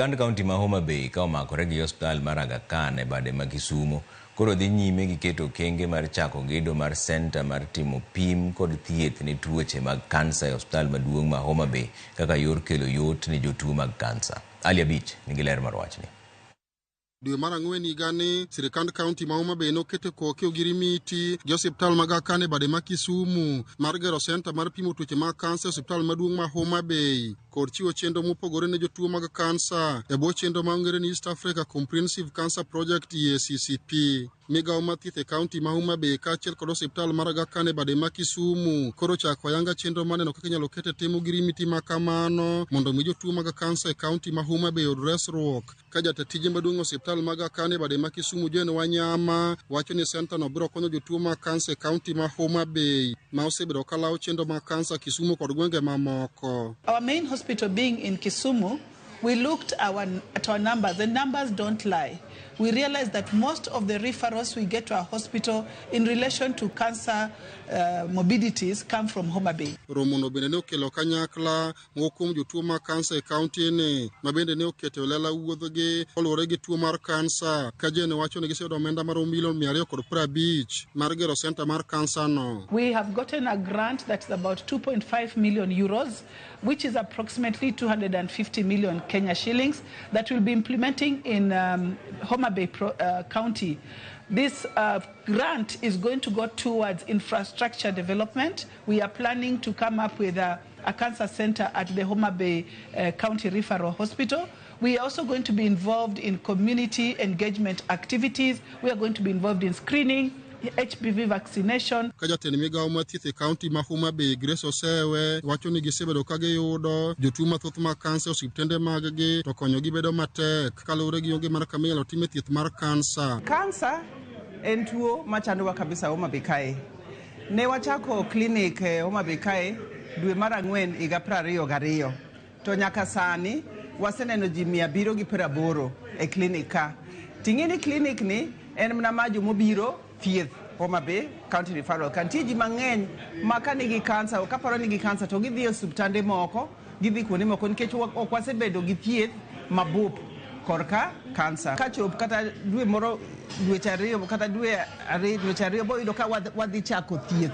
Sirikand kaonti ma Homabay ka omakore gi Osiptal mar Aga Khan e bade ma Kisumo koro dhi nyime gi keto okenge mar chako gedo mar senta mar timo pim kod thieth ne tuoche mag kansa e Osiptal maduong' ma Homabay kaka yor kelo yot ne jotuo mag kansa. Ali Abich nigi ler mar wachni. Dwe mar ang'wen higani, sirikand kaonti ma Homabay noketo koke ogirimiti gi Osiptal mag Aga Khan e bade ma Kisumu mar gero senta mar pimo tuoche mag kansa e Osiptal maduong' ma Homabay kod chiwo chenro mopogore ne jotuo mag kansa e bwo chenro ma ong'ere ni East Africa Comprehensive Cancer Project EACCP. Migawo mathieth e kaonti ma Homabay kaachiel kod Osiptal mar Aga Khan e bade ma Kisumu koro chako ayanga chenro maneno kaka inyalo ket e timo ogirimiti ma kamano mondo mi jotuo mag kansa e kaonti ma Homabay oyud resruok. Ka jatatije maduong' Osiptal mag Aga Khan e bade ma Kisumu Jen Wanyama wacho ni senta no biro konyo jotuo mag kansa e kaonti ma Homabay ma osebedo ka lawo chenro mag kansa Kisumu kod gwenge mamoko. Our main hospital being in Kisumu, we looked at our numbers. The numbers don't lie. We realized that most of the referrals we get to our hospital in relation to cancer morbidities come from Homabay. Romono bende ne okelo kanyakla mokum jotuo mag kansa e kaunti ne ma bende ne oketo lela wuodhogi oluwore gi tuo mar kansa ka Jen wacho ni giseyudo omenda mar $250 mar gero senta mar kansa no. We have gotten a grant that's about 2.5 million euros, which is approximately 250 million Kenya shillings that we'll be implementing in Homabay County. This grant is going to go towards infrastructure development. We are planning to come up with a cancer center at the Homabay County Referral Hospital. We are also going to be involved in community engagement activities. We are going to be involved in screening, HPV vaccination. Kajatend migawo mathieth e kaunti ma Homabay Grace Osewe wacho ni gisebedo ka giyudo jotuo mathoth mag kansa e osiptende mag-gi to konyogi bedo matek kaluwore gi onge mar kama inyalo time thieth mar kansa. Kansa en tuo machandowa kabisa Homabay kae. Ne wachako klinik Homabay kae dwe mar ang'wen higa 2022 to nyaka sani waseneno ji 780 e klinik ka. Ting'eni klinik ni en mana ma jomobiro thieth Homabay County Referral. Kantie ji mang'eny ma ka nigi kansa, kaparo nigi kansa to gidhi e osiptande moko, gidhi kuonde moko nikech ok wasebedo gi thieth mabup korka kansa. Ka chop kata dwe moro, dweche ariyo kata dweche ariyo boyudo ka wadhi chako thieth.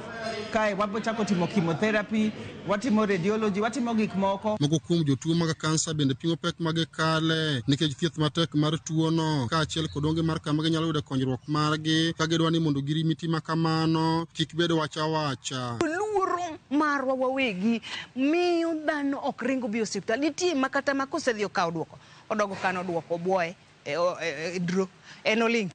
Kae wabo chako timo chemotherapy, watimo radiology, watimo gik moko. Moko kuom jotuo mag kansa bende pimo pek mag kale nikech thieth matek mar tuo no kaachiel kod onge mar kama ginyalo yudo konyruok margi ka gidwa ni mondo girimiti ma kamano kik bed wacha. Luoro marwa wawegi miyo dhano ok ringo bi osiptal. Nitie makata ma kosedhi okawo duoko odogo kano duoko buoye dro enoling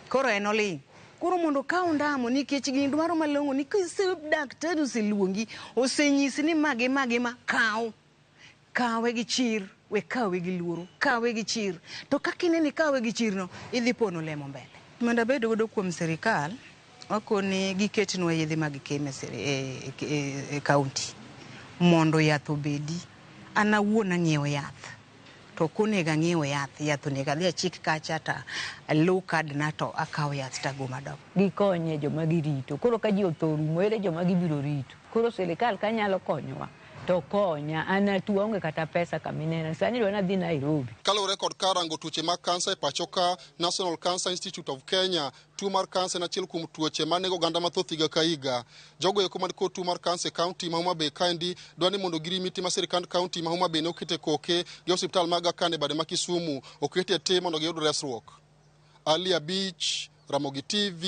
koro enoling koro mondo ka ondamo nikech gin dwaro malong'o ni kise daktari oseluongi osenyisi ni mage ma kawe gi chir we kawe gi luoro kawe gi chir to kakineni kawe gi chir no idhi pono lemo mbele mondo bedo godo kuom sirikal wakoni giketnwa yedhe mag chemistry e kaunti mondo yath obedi ana wuona ng'iewo yath to kunega ng'iewo yath onega dhi achik kacha ta low card na to akawo yath tago madok gikonye joma girito koro ka ji othorumo ere joma gibiro rito koro sirikal kanyalo konyowa to konya ana tuo onge kata pesa kaminena sani dwa na dhi Nairobi. Kaluwore kod karango tuoche mag kansa e pachoka, National Cancer Institute of Kenya tuo mar kansa en achiel kuom tuoche manego oganda mathoth higa ka higa. Jogo eko man kod tuo mar kansa e kaunti ma Homabay kaendi dwa ni mondo girimiti ma sirikand kaunti ma Homabay ne okete koke gi osiptal mag Aga Khan e bade ma Kisumu okete te mondo giyud resruok. Ali Abich, Ramogi TV.